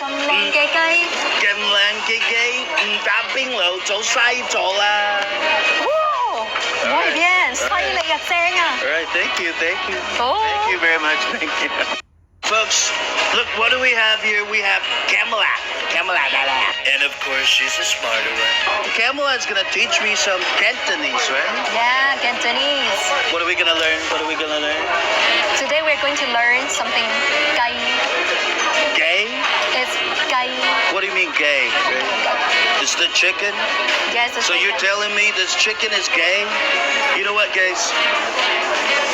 靚嘅雞。咁靚嘅雞，唔打邊爐早嘥咗啦。哇，muy bien，犀利啊，正啊。All right, thank you. Oh. Thank you very much, thank you. Folks, look, what do we have here? We have Camelot. And of course, she's a smarter one. Camelot's gonna teach me some Cantonese, right? Yeah, Cantonese. What are we gonna learn? Today we're going to learn something gai. Gay? It's gai. What do you mean gay? It's the chicken? Yes, it's So you're telling me this chicken is gay? You know what, guys?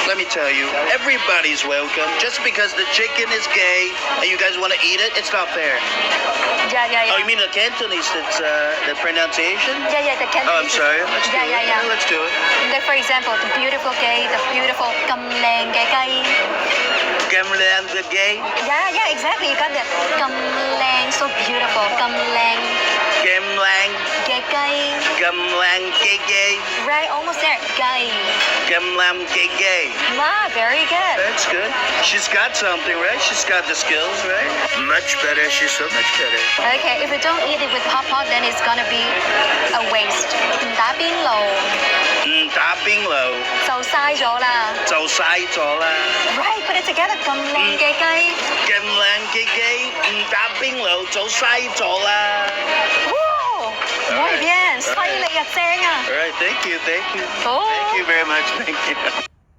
Let me tell you, everybody's welcome. Just because the chicken is gay and you guys want to eat it, it's not fair. Yeah. Oh, you mean the Cantonese? That's the pronunciation? Yeah, the Cantonese. Oh, I'm sorry. Let's do it. Yeah. Let's do it. Like for example, the beautiful gay, the beautiful 咁靚嘅雞。 Cameron the gay. Yeah, exactly. You got that. 咁靚 so beautiful. 咁靚 Gamlang. 嘅雞。 Gamlang gay. Right, almost there. 雞。 Gamlang gay. Wow, very good. That's good. She's got something, right? She's got the skills, right? Much better. She's so much better. Okay, if you don't eat it with hot pot, then it's gonna be a waste. 唔打邊爐 打邊爐就嘥咗啦。就嘥咗啦。 Right, put it together. 咁靚嘅雞。 咁靚嘅雞，唔打邊爐早嘥咗啦。 哇，muy bien，犀利啊，正啊。 All right, thank you. Oh. Thank you very much, thank you.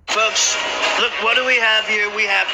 Folks, look, what do we have here? We have